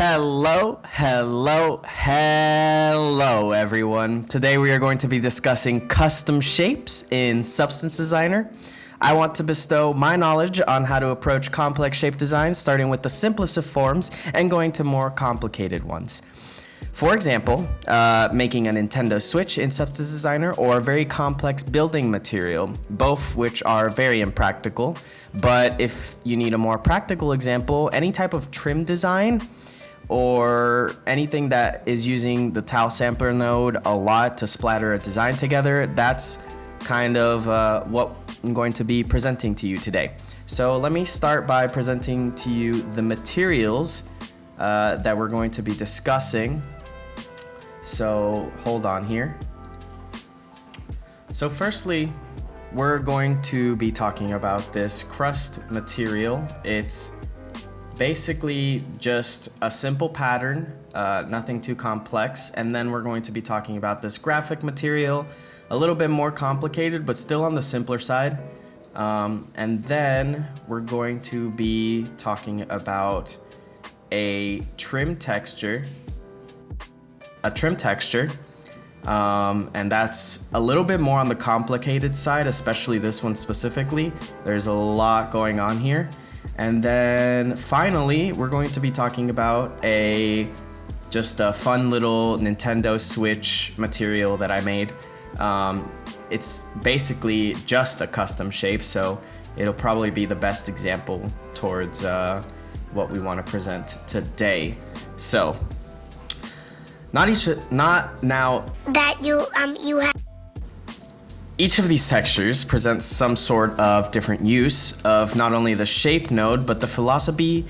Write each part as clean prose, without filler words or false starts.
Hello, everyone. Today we are going to be discussing custom shapes in Substance Designer. I want to bestow my knowledge on how to approach complex shape design, starting with the simplest of forms and going to more complicated ones. For example, making a Nintendo Switch in Substance Designer or a very complex building material, both which are very impractical. But if you need a more practical example, any type of trim design or anything that is using the tile sampler node a lot to splatter a design together, that's kind of what I'm going to be presenting to you today. So let me start by presenting to you the materials that we're going to be discussing. So hold on here. So firstly, we're going to be talking about this crust material. It's basically just a simple pattern, nothing too complex. And then we're going to be talking about this graphic material, a little bit more complicated, but still on the simpler side. And then we're going to be talking about a trim texture, and that's a little bit more on the complicated side, especially this one specifically. There's a lot going on here. And then finally, we're going to be talking about just a fun little Nintendo Switch material that I made. It's basically just a custom shape, so it'll probably be the best example towards what we want to present today. So, each of these textures presents some sort of different use of not only the shape node, but the philosophy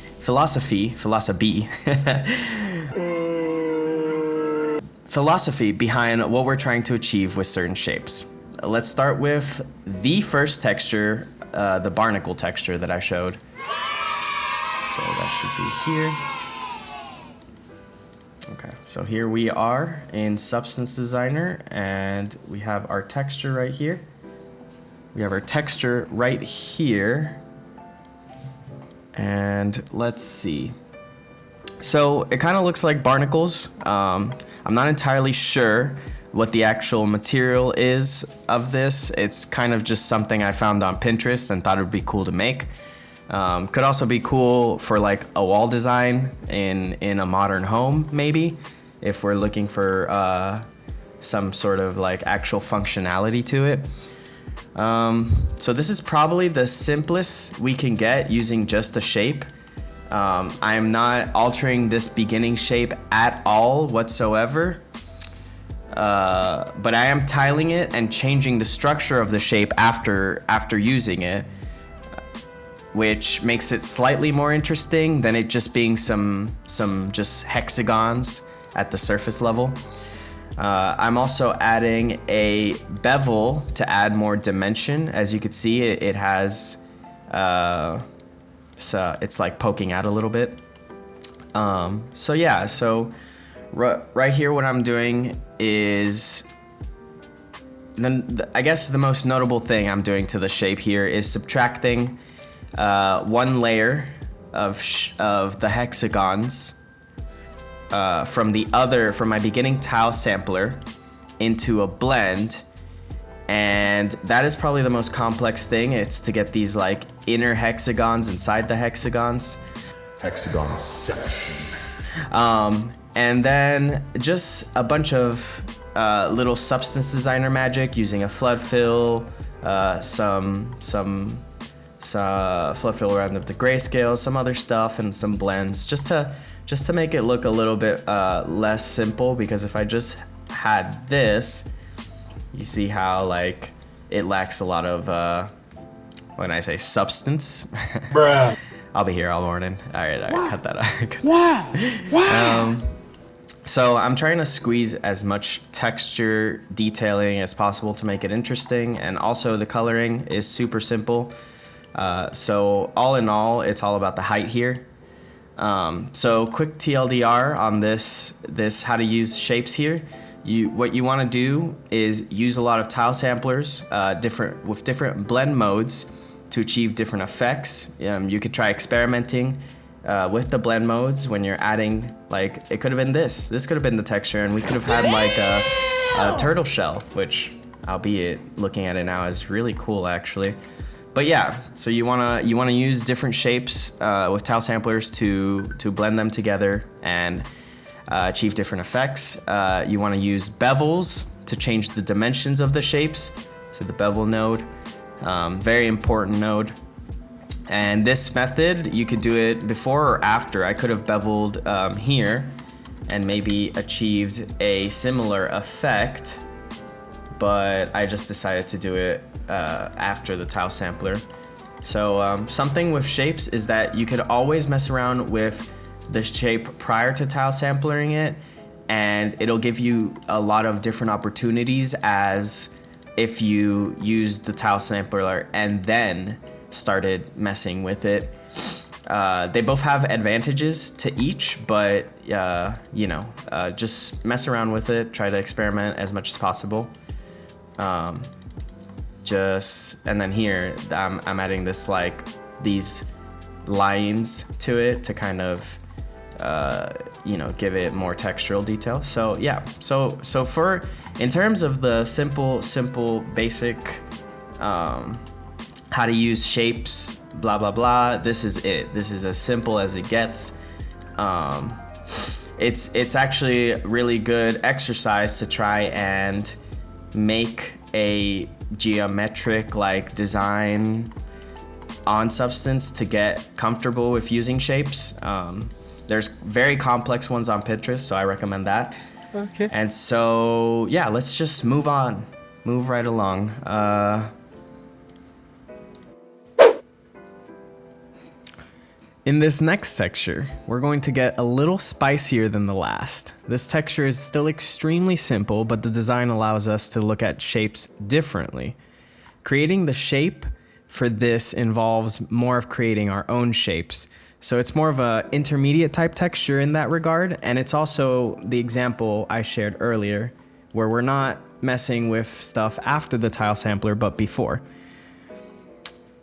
behind what we're trying to achieve with certain shapes. Let's start with the first texture, the Barnacle texture that I showed. So that should be here. Okay, so here we are in Substance Designer, and we have our texture right here. We have our texture right here. And let's see. So it kind of looks like barnacles. I'm not entirely sure what the actual material is of this. It's kind of just something I found on Pinterest and thought it would be cool to make. Could also be cool for like a wall design in a modern home, maybe, if we're looking for some sort of like actual functionality to it. So this is probably the simplest we can get using just a shape. I am not altering this beginning shape at all whatsoever, but I am tiling it and changing the structure of the shape after using it, which makes it slightly more interesting than it just being some just hexagons at the surface level. I'm also adding a bevel to add more dimension. As you can see, it has, so it's like poking out a little bit. So yeah, so right here what I'm doing is, then I guess the most notable thing I'm doing to the shape here is subtracting one layer of the hexagons from my beginning tile sampler into a blend, and that is probably the most complex thing. It's to get these like inner hexagons inside the hexagons. Hexagonception. And then just a bunch of little Substance Designer magic using a flood fill, some flood fill round up to grayscale, some other stuff, and some blends, just to make it look a little bit less simple. Because if I just had this, you see how like it lacks a lot of when I say substance. Bruh. I'll be here all morning. All right, cut that out. So I'm trying to squeeze as much texture detailing as possible to make it interesting, and also the coloring is super simple. So all in all, it's all about the height here. So quick TLDR on this how to use shapes here. What you want to do is use a lot of tile samplers, with different blend modes to achieve different effects. You could try experimenting with the blend modes, when you're adding, like, it could have been this could have been the texture, and we could have had like a turtle shell, which, albeit looking at it now, is really cool actually. But yeah, so you wanna use different shapes with tile samplers to blend them together and achieve different effects. You wanna use bevels to change the dimensions of the shapes. So the bevel node, very important node. And this method, you could do it before or after. I could have beveled here and maybe achieved a similar effect, but I just decided to do it after the tile sampler. So something with shapes is that you could always mess around with the shape prior to tile samplering it, and it'll give you a lot of different opportunities as if you use the tile sampler and then started messing with it. They both have advantages to each, but just mess around with it, try to experiment as much as possible. And then here I'm adding this, like, these lines to it to kind of give it more textural detail. So yeah, so for in terms of the simple basic how to use shapes, blah blah blah, this is it. This is as simple as it gets. It's actually really good exercise to try and make a geometric, like, design on Substance to get comfortable with using shapes. There's very complex ones on Pinterest, so I recommend that. Okay. And so yeah, let's just move right along. In this next texture, we're going to get a little spicier than the last. This texture is still extremely simple, but the design allows us to look at shapes differently. Creating the shape for this involves more of creating our own shapes. So it's more of a intermediate type texture in that regard, and it's also the example I shared earlier, where we're not messing with stuff after the tile sampler, but before.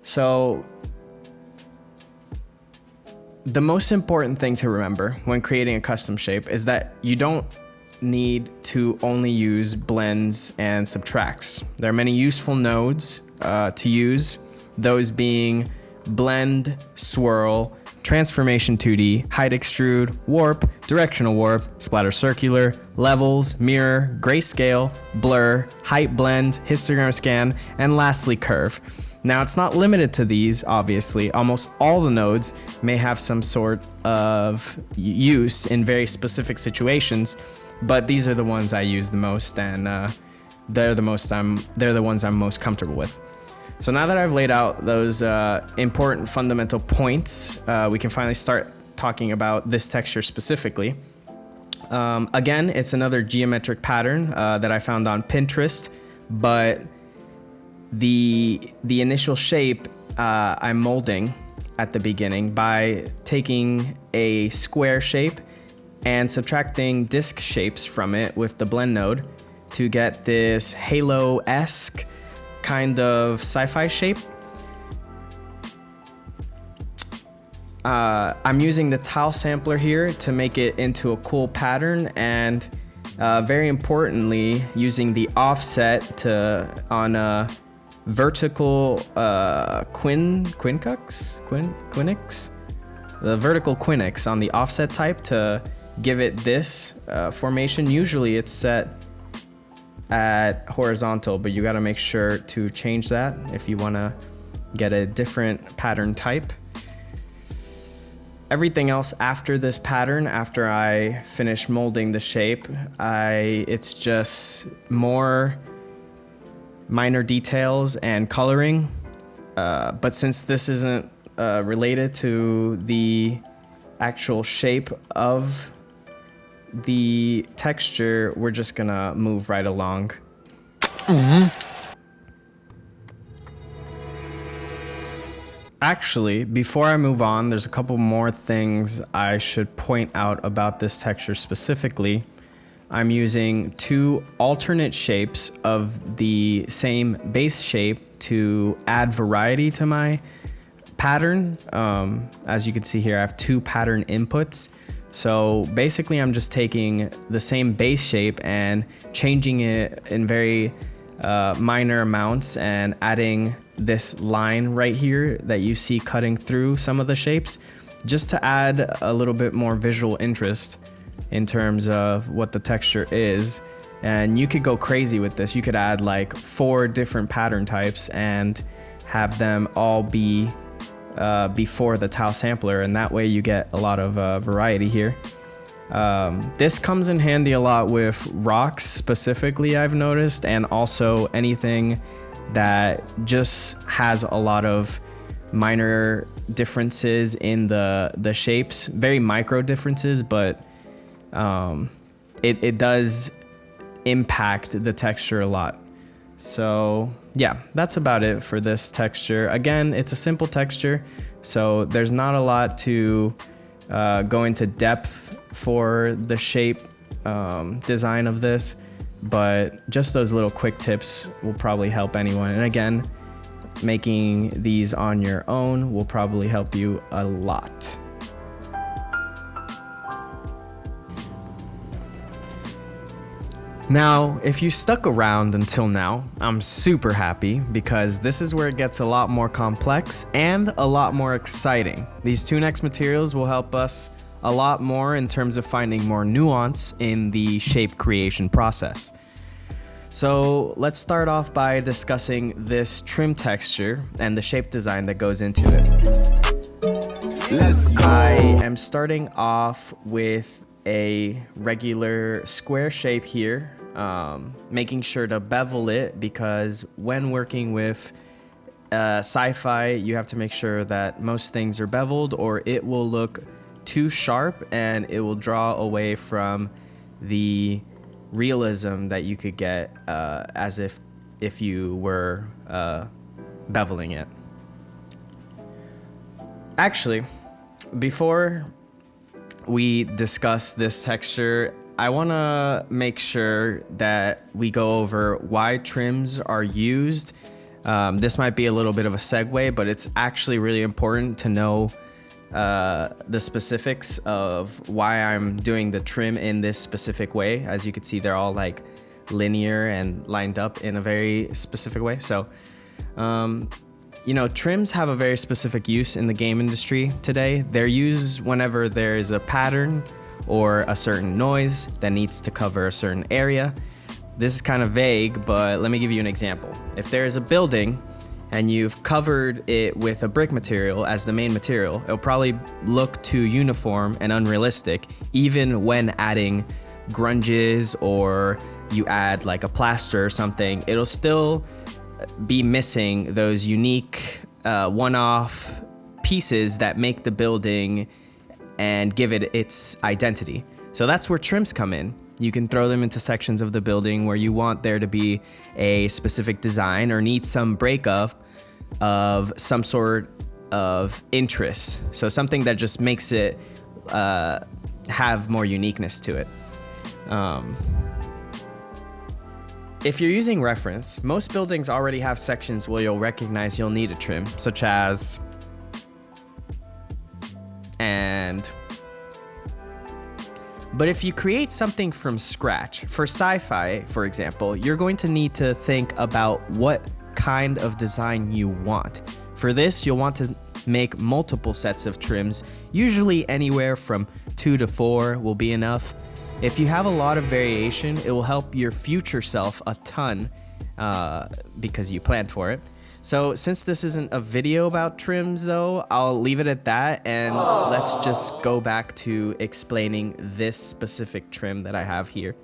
So the most important thing to remember when creating a custom shape is that you don't need to only use blends and subtracts. There are many useful nodes to use, those being blend, swirl, transformation 2D, height extrude, warp, directional warp, splatter circular, levels, mirror, grayscale, blur, height blend, histogram scan, and lastly curve. Now, it's not limited to these, obviously. Almost all the nodes may have some sort of use in very specific situations, but these are the ones I use the most, and they're the ones I'm most comfortable with. So now that I've laid out those important fundamental points, we can finally start talking about this texture specifically. Again, it's another geometric pattern that I found on Pinterest, but the initial shape I'm molding at the beginning by taking a square shape and subtracting disc shapes from it with the blend node to get this halo-esque kind of sci-fi shape. I'm using the tile sampler here to make it into a cool pattern, and very importantly, using the offset on a vertical quinix, the vertical quinix on the offset type to give it this formation. Usually it's set at horizontal, but you got to make sure to change that if you want to get a different pattern type. Everything else after this pattern, after I finish molding the shape, it's just more minor details and coloring. But since this isn't related to the actual shape of the texture, we're just gonna move right along. Actually, before I move on, there's a couple more things I should point out about this texture specifically. I'm using two alternate shapes of the same base shape to add variety to my pattern. As you can see here, I have 2 pattern inputs. So basically I'm just taking the same base shape and changing it in very minor amounts and adding this line right here that you see cutting through some of the shapes, just to add a little bit more visual interest in terms of what the texture is. And you could go crazy with this. You could add like 4 different pattern types and have them all be before the tile sampler, and that way you get a lot of variety here. This comes in handy a lot with rocks specifically, I've noticed, and also anything that just has a lot of minor differences in the shapes, very micro differences, but it does impact the texture a lot. So yeah, that's about it for this texture. Again, it's a simple texture, so there's not a lot to go into depth for the shape design of this, but just those little quick tips will probably help anyone. And again, making these on your own will probably help you a lot. Now, if you stuck around until now, I'm super happy, because this is where it gets a lot more complex and a lot more exciting. These 2 next materials will help us a lot more in terms of finding more nuance in the shape creation process. So let's start off by discussing this trim texture and the shape design that goes into it. Let's go. I am starting off with a regular square shape here, making sure to bevel it, because when working with sci-fi, you have to make sure that most things are beveled, or it will look too sharp and it will draw away from the realism that you could get as if you were beveling it. Actually, before we discuss this texture, I want to make sure that we go over why trims are used. This might be a little bit of a segue, but it's actually really important to know the specifics of why I'm doing the trim in this specific way. As you can see, they're all like linear and lined up in a very specific way. So, you know, trims have a very specific use in the game industry today. They're used whenever there's a pattern or a certain noise that needs to cover a certain area. This is kind of vague, but let me give you an example. If there's a building and you've covered it with a brick material as the main material, it'll probably look too uniform and unrealistic, even when adding grunges or you add like a plaster or something. It'll still be missing those unique one-off pieces that make the building and give it its identity. So that's where trims come in. You can throw them into sections of the building where you want there to be a specific design or need some breakup of some sort of interest. So something that just makes it have more uniqueness to it. If you're using reference, most buildings already have sections where you'll recognize you'll need a trim, such as and. But if you create something from scratch, for sci-fi, for example, you're going to need to think about what kind of design you want. For this, you'll want to make multiple sets of trims, usually anywhere from 2 to 4 will be enough. If you have a lot of variation, it will help your future self a ton because you planned for it. So since this isn't a video about trims though, I'll leave it at that, and let's just go back to explaining this specific trim that I have here.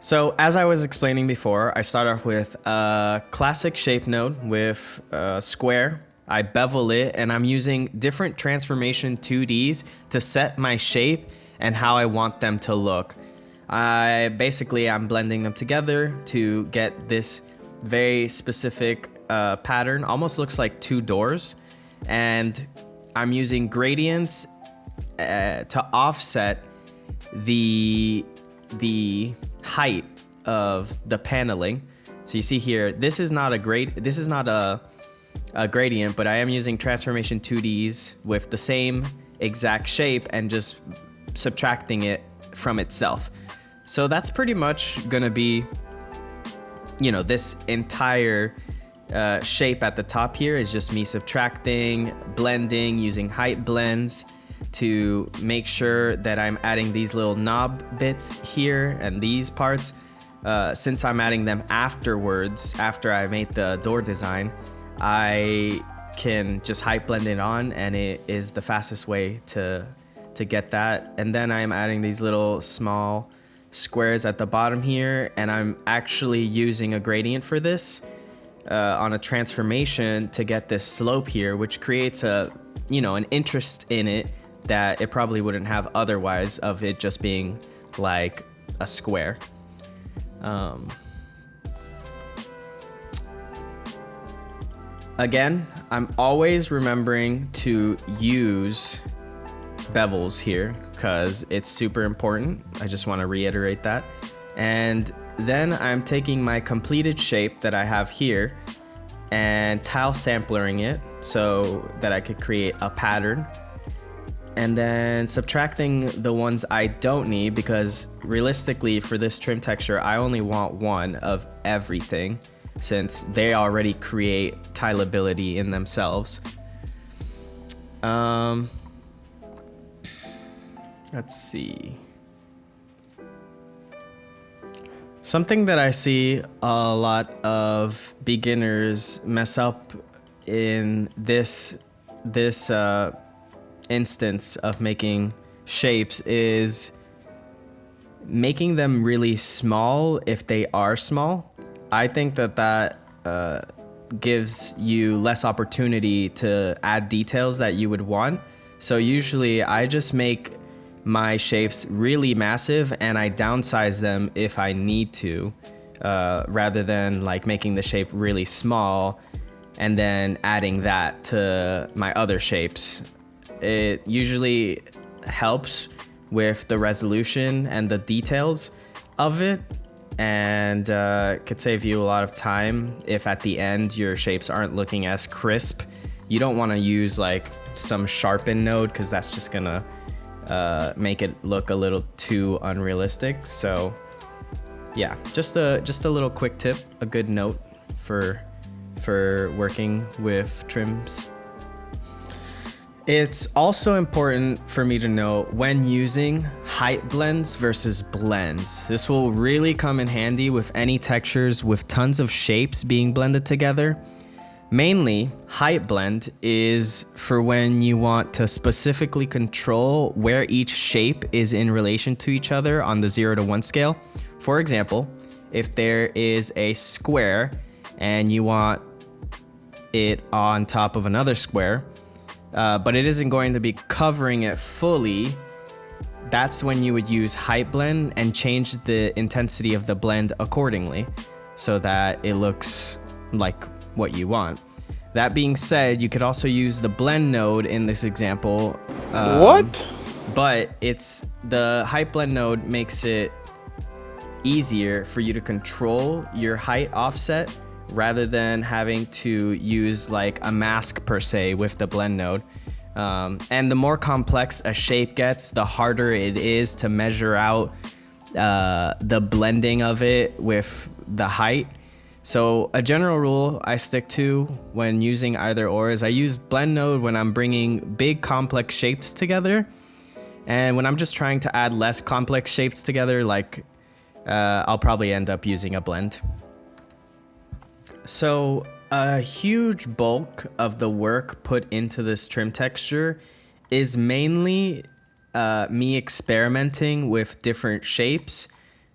So as I was explaining before, I start off with a classic shape node with a square. I bevel it, and I'm using different transformation 2Ds to set my shape and how I want them to look. I'm blending them together to get this very specific pattern. Almost looks like 2 doors, and I'm using gradients to offset the height of the paneling. So you see here, this is not a gradient, but I am using transformation 2Ds with the same exact shape and just subtracting it from itself. So that's pretty much gonna be, you know, this entire shape at the top here is just me subtracting, blending, using height blends to make sure that I'm adding these little knob bits here and these parts. Since I'm adding them afterwards, after I made the door design, I can just height blend it on, and it is the fastest way to get that. And then I'm adding these little small squares at the bottom here, and I'm actually using a gradient for this on a transformation to get this slope here, which creates an interest in it that it probably wouldn't have otherwise, of it just being like a square. Again, I'm always remembering to use bevels here because it's super important. I just want to reiterate that. And then I'm taking my completed shape that I have here and tile samplering it so that I could create a pattern, and then subtracting the ones I don't need, because realistically for this trim texture I only want one of everything, since they already create tileability in themselves. Let's see. Something that I see a lot of beginners mess up in this instance of making shapes is making them really small if they are small. I think that gives you less opportunity to add details that you would want. So usually I just make my shapes really massive and I downsize them if I need to, rather than like making the shape really small and then adding that to my other shapes. It usually helps with the resolution and the details of it, and could save you a lot of time if at the end your shapes aren't looking as crisp. You don't want to use like some sharpen node, because that's just gonna make it look a little too unrealistic. So yeah, just a little quick tip, a good note for working with trims. It's also important for me to know when using height blends versus blends. This will really come in handy with any textures with tons of shapes being blended together. Mainly, height blend is for when you want to specifically control where each shape is in relation to each other on the 0 to 1 scale. For example, if there is a square and you want it on top of another square, but it isn't going to be covering it fully, that's when you would use height blend and change the intensity of the blend accordingly so that it looks like what you want. That being said, you could also use the blend node in this example. What? But it's the height blend node makes it easier for you to control your height offset rather than having to use like a mask per se with the blend node. And the more complex a shape gets, the harder it is to measure out the blending of it with the height. So a general rule I stick to when using either or is I use blend node when I'm bringing big complex shapes together, and when I'm just trying to add less complex shapes together, like I'll probably end up using a blend. So a huge bulk of the work put into this trim texture is mainly me experimenting with different shapes,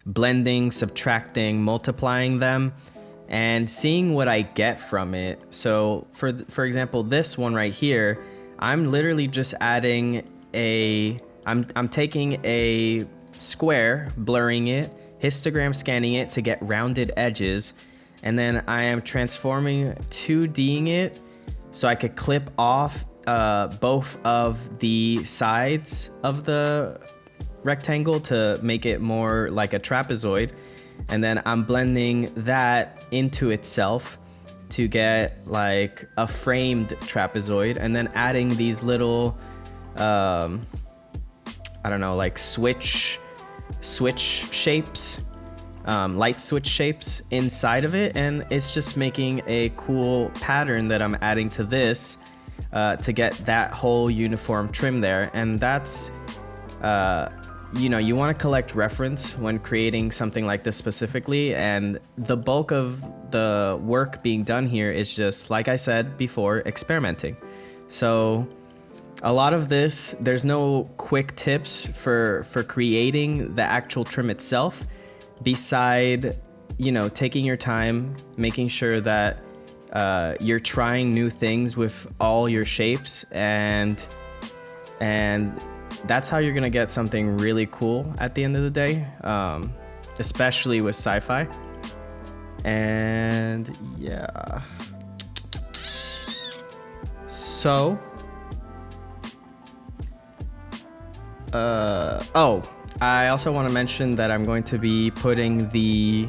blending, subtracting, multiplying them, and seeing what I get from it. So for example, this one right here, I'm literally just adding I'm taking a square, blurring it, histogram scanning it to get rounded edges, and then I am transforming 2D'ing it so I could clip off both of the sides of the rectangle to make it more like a trapezoid. And then I'm blending that into itself to get like a framed trapezoid, and then adding these little, I don't know, like switch shapes, light switch shapes inside of it. And it's just making a cool pattern that I'm adding to this to get that whole uniform trim there. And that's, you know, you want to collect reference when creating something like this specifically, and the bulk of the work being done here is just, like I said before, experimenting. So a lot of this, there's no quick tips for creating the actual trim itself, beside, you know, taking your time, making sure that you're trying new things with all your shapes, and that's how you're gonna get something really cool at the end of the day, especially with sci-fi. And yeah, so I also want to mention that I'm going to be putting the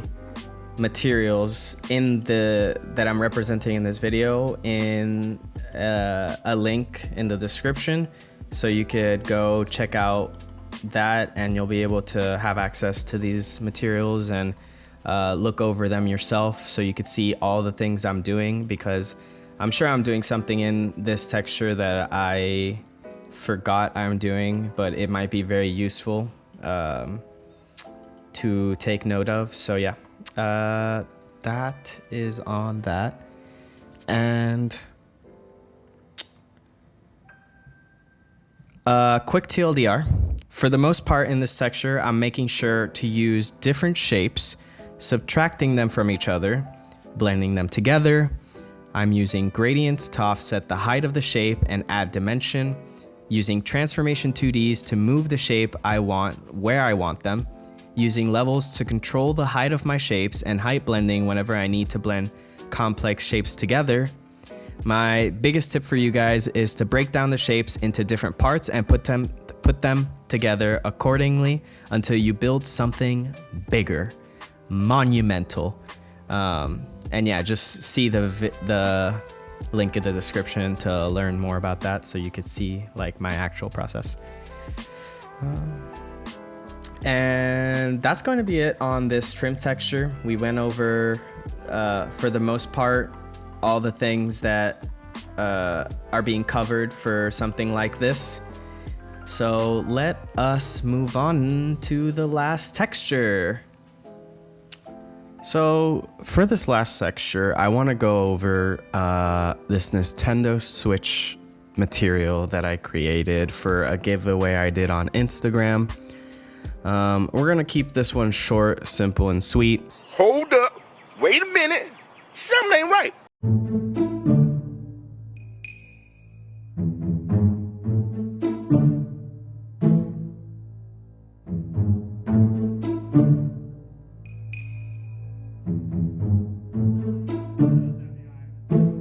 materials that I'm representing in this video in a link in the description, so you could go check out that, and you'll be able to have access to these materials and look over them yourself, so you could see all the things I'm doing, because I'm sure I'm doing something in this texture that I forgot I'm doing, but it might be very useful to take note of. So yeah, that is on that. And quick TLDR, for the most part in this texture, I'm making sure to use different shapes, subtracting them from each other, blending them together. I'm using gradients to offset the height of the shape and add dimension, using transformation 2Ds to move the shape I want where I want them, using levels to control the height of my shapes, and height blending whenever I need to blend complex shapes together. My biggest tip for you guys is to break down the shapes into different parts and put them together accordingly until you build something bigger, monumental. And yeah, just see the link in the description to learn more about that, so you could see like my actual process. And that's going to be it on this trim texture. We went over, for the most part, all the things that are being covered for something like this. So let us move on to the last texture. So for this last texture, I want to go over this Nintendo Switch material that I created for a giveaway I did on Instagram. We're going to keep this one short, simple, and sweet. Hold up. Wait a minute. Something ain't right.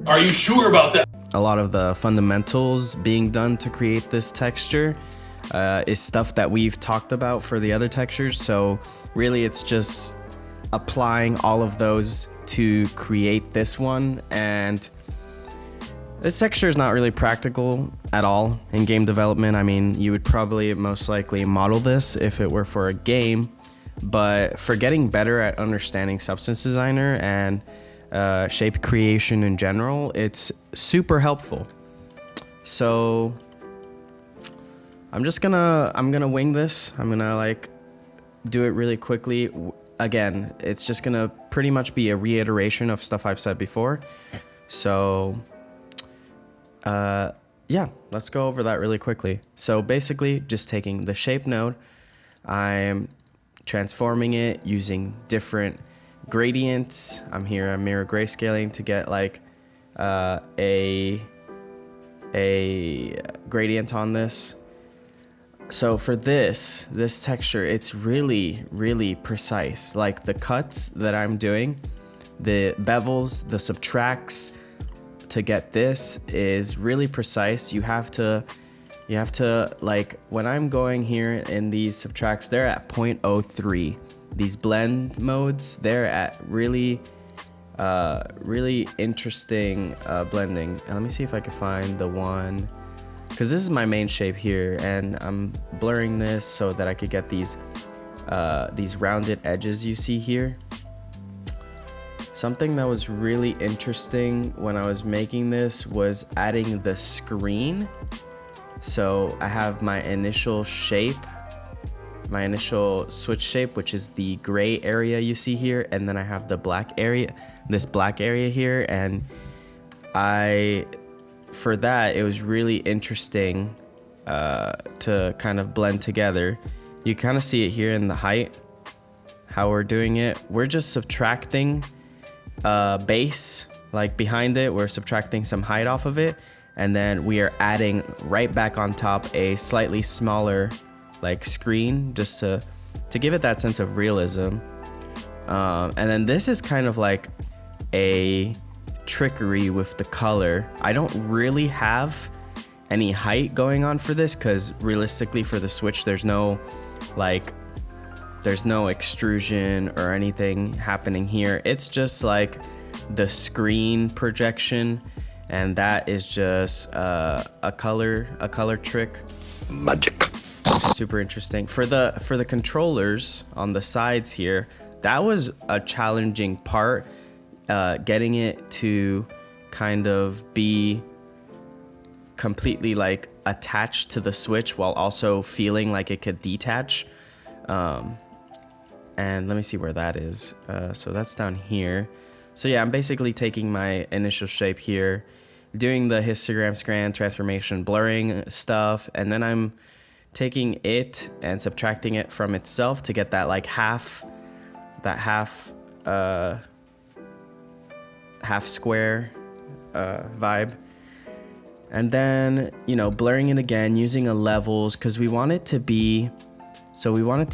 Are you sure about that? A lot of the fundamentals being done to create this texture is stuff that we've talked about for the other textures. So really it's just applying all of those to create this one. And this texture is not really practical at all in game development. I mean, you would probably most likely model this if it were for a game, but for getting better at understanding Substance Designer and shape creation in general, it's super helpful. So I'm gonna wing this. I'm gonna like do it really quickly. Again, it's just gonna pretty much be a reiteration of stuff I've said before. So yeah, let's go over that really quickly. So basically just taking the shape node, I'm transforming it using different gradients. I'm mirror grayscaling to get like a gradient on this. So for this texture, it's really precise. Like the cuts that I'm doing, the bevels, the subtracts to get this is really precise. You have to like, when I'm going here in these subtracts, they're at 0.03. these blend modes, they're at really interesting blending. And let me see if I can find the one, because this is my main shape here, and I'm blurring this so that I could get these rounded edges you see here. Something that was really interesting when I was making this was adding the screen. So I have my initial shape, my initial switch shape, which is the gray area you see here, and then I have the black area, this black area here, and for that, it was really interesting to kind of blend together. You kind of see it here in the height, how we're doing it. We're just subtracting base, like behind it, we're subtracting some height off of it, and then we are adding right back on top a slightly smaller like screen, just to give it that sense of realism. And then this is kind of like a trickery with the color. I don't really have any height going on for this, because realistically for the switch there's no extrusion or anything happening here. It's just like the screen projection, and that is just a color trick. Magic. Which is super interesting. For the controllers on the sides here, that was a challenging part, getting it to kind of be completely like attached to the switch while also feeling like it could detach. And let me see where that is. So that's down here. So yeah, I'm basically taking my initial shape here, doing the histogram scan transformation blurring stuff, and then I'm taking it and subtracting it from itself to get that like half square vibe. And then, you know, blurring it again using a levels, because we want it to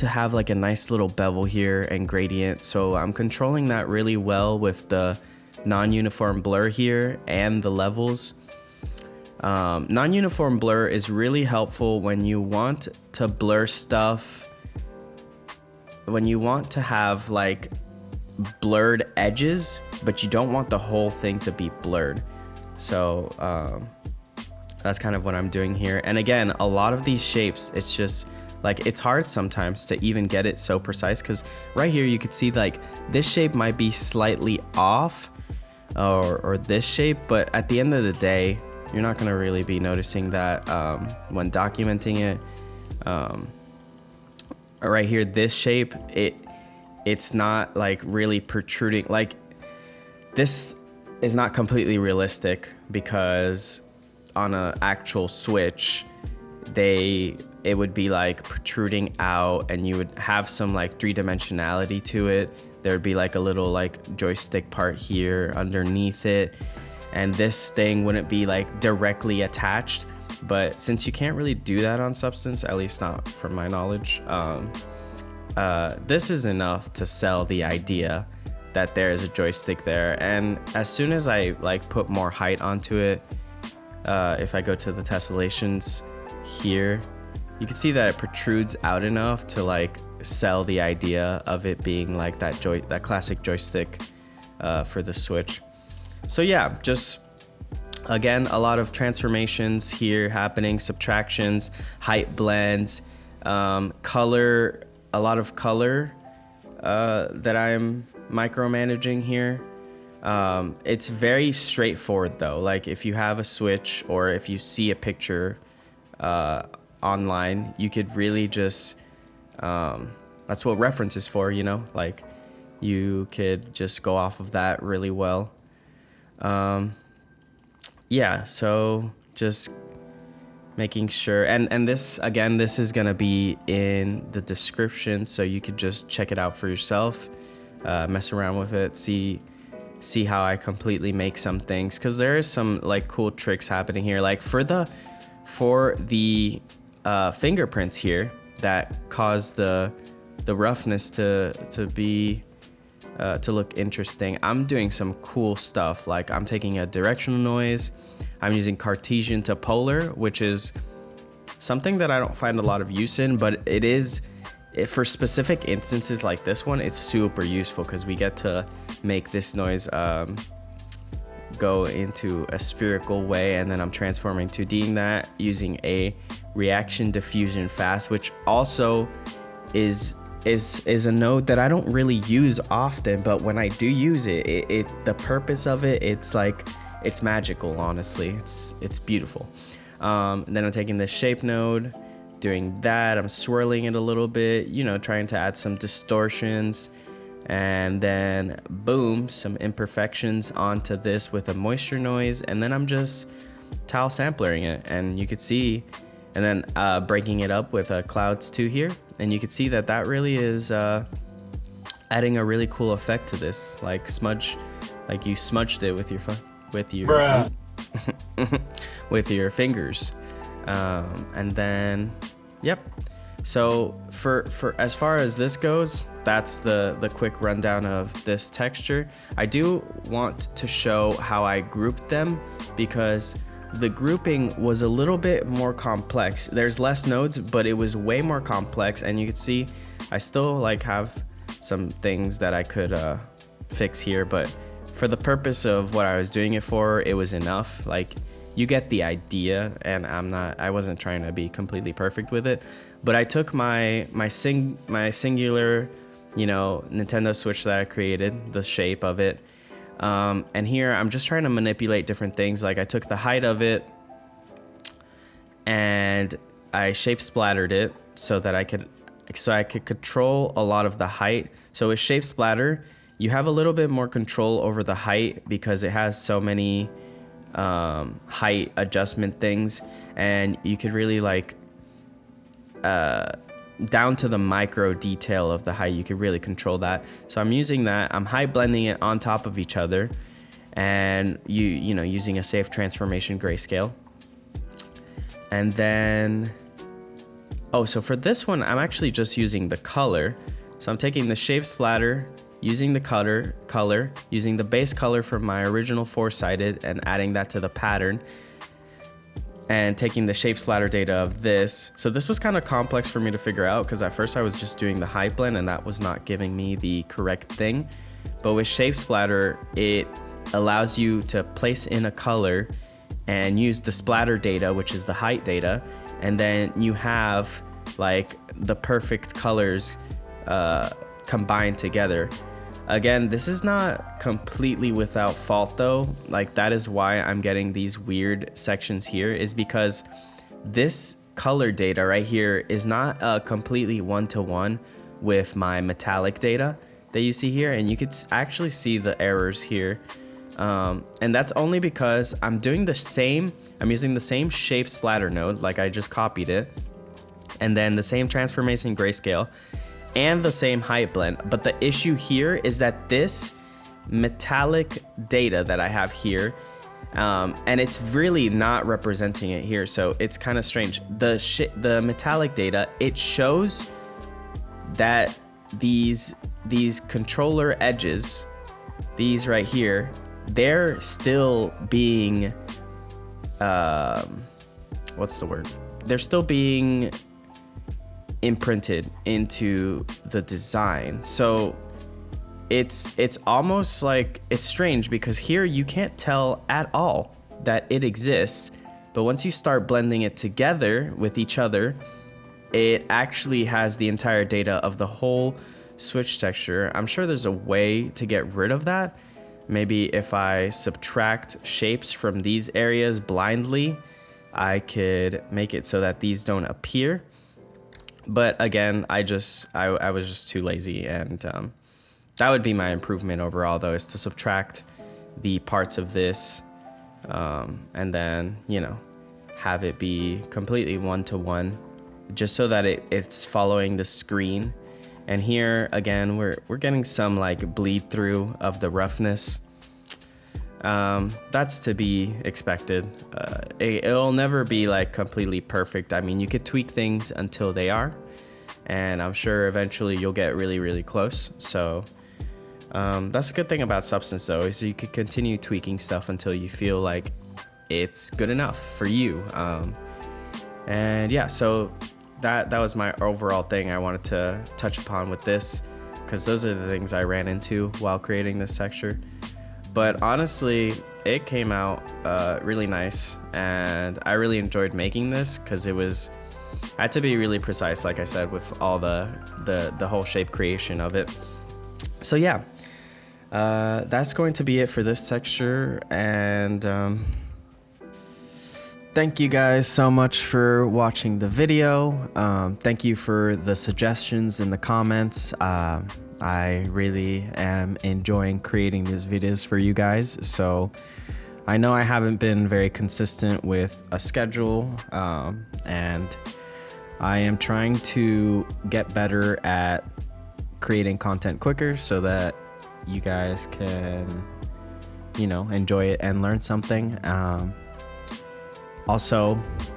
have like a nice little bevel here and gradient. So I'm controlling that really well with the non-uniform blur here and the levels. Non-uniform blur is really helpful when you want to blur stuff, when you want to have like blurred edges, but you don't want the whole thing to be blurred. So that's kind of what I'm doing here. And again, a lot of these shapes, it's just like, it's hard sometimes to even get it so precise, because right here you could see like this shape might be slightly off, or this shape, but at the end of the day, you're not gonna really be noticing that when documenting it. Right here, this shape, it's not like really protruding. Like, this is not completely realistic, because on an actual switch, it would be like protruding out, and you would have some like three-dimensionality to it. There would be like a little like joystick part here underneath it, and this thing wouldn't be like directly attached. But since you can't really do that on Substance, at least not from my knowledge, this is enough to sell the idea that there is a joystick there. And as soon as I like put more height onto it, if I go to the tessellations here, you can see that it protrudes out enough to like sell the idea of it being like that classic joystick for the Switch. So yeah, just again, a lot of transformations here happening, subtractions, height blends, color, a lot of color that I'm micromanaging here. It's very straightforward though. Like, if you have a Switch, or if you see a picture online, you could really just that's what reference is for, you know, like you could just go off of that really well. Yeah, so just making sure, and this, again, this is gonna be in the description, so you could just check it out for yourself, mess around with it, see how I completely make some things, because there is some like cool tricks happening here. Like for the fingerprints here that cause the roughness to look interesting, I'm doing some cool stuff. Like, I'm taking a directional noise, I'm using Cartesian to polar, which is something that I don't find a lot of use in, but it is for specific instances like this one, it's super useful because we get to make this noise go into a spherical way, and then I'm transforming 2Ding that using a reaction diffusion fast, which also is a node that I don't really use often, but when I do use it, the purpose of it, it's like, it's magical, honestly. It's beautiful. And then I'm taking this shape node, doing that, I'm swirling it a little bit, you know, trying to add some distortions, and then boom, some imperfections onto this with a moisture noise, and then I'm just tile samplering it, and you could see, and then breaking it up with clouds 2 here, and you could see that really is adding a really cool effect to this, like smudge, like you smudged it with your with your fingers. And then, yep. So for as far as this goes, that's the quick rundown of this texture. I do want to show how I grouped them, because the grouping was a little bit more complex. There's less nodes, but it was way more complex, and you can see I still like have some things that I could fix here, but for the purpose of what I was doing it for, it was enough. Like, you get the idea, and I wasn't trying to be completely perfect with it, but I took my singular, you know, Nintendo Switch that I created, the shape of it, and here I'm just trying to manipulate different things. Like, I took the height of it and I shape splattered it so that I could control a lot of the height. So with shape splatter, you have a little bit more control over the height because it has so many height adjustment things, and you could really like down to the micro detail of the height, you could really control that. So I'm using that, I'm high blending it on top of each other, and you know, using a safe transformation grayscale. And then, oh, so for this one, I'm actually just using the color. So I'm taking the shape splatter, using the color, using the base color from my original four-sided and adding that to the pattern, and taking the shape splatter data of this. So this was kind of complex for me to figure out, because at first I was just doing the height blend and that was not giving me the correct thing. But with shape splatter, it allows you to place in a color and use the splatter data, which is the height data, and then you have like the perfect colors combined together. Again, this is not completely without fault though. Like, that is why I'm getting these weird sections here, is because this color data right here is not completely one-to-one with my metallic data that you see here, and you could actually see the errors here. And that's only because I'm using the same shape splatter node, like I just copied it, and then the same transformation grayscale and the same height blend. But the issue here is that this metallic data that I have here, and it's really not representing it here, so it's kind of strange. The metallic data, it shows that these controller edges, these right here, they're still being what's the word? They're still being imprinted into the design. So it's almost like, it's strange because here you can't tell at all that it exists, but once you start blending it together with each other, it actually has the entire data of the whole Switch texture. I'm sure there's a way to get rid of that. Maybe if I subtract shapes from these areas blindly, I could make it so that these don't appear. But again, I was just too lazy, and that would be my improvement overall though, is to subtract the parts of this and then, you know, have it be completely one-to-one, just so that it's following the screen. And here again, we're getting some like bleed through of the roughness. That's to be expected. It'll never be like completely perfect. I mean, you could tweak things until they are, and I'm sure eventually you'll get really, really close. So that's a good thing about Substance though, is you could continue tweaking stuff until you feel like it's good enough for you. And yeah, so that was my overall thing I wanted to touch upon with this, because those are the things I ran into while creating this texture. But honestly, it came out really nice, and I really enjoyed making this because I had to be really precise, like I said, with all the whole shape creation of it. So yeah, that's going to be it for this texture, and thank you guys so much for watching the video. Thank you for the suggestions in the comments. I really am enjoying creating these videos for you guys. So I know I haven't been very consistent with a schedule, and I am trying to get better at creating content quicker so that you guys can, enjoy it and learn something. Also,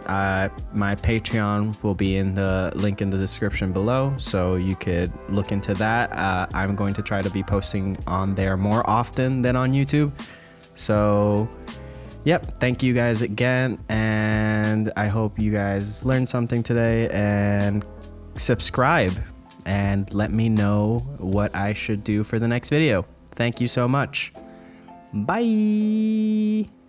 my Patreon will be in the link in the description below, so you could look into that. I'm going to try to be posting on there more often than on YouTube. So, yep, thank you guys again, and I hope you guys learned something today, and subscribe and let me know what I should do for the next video. Thank you so much. Bye.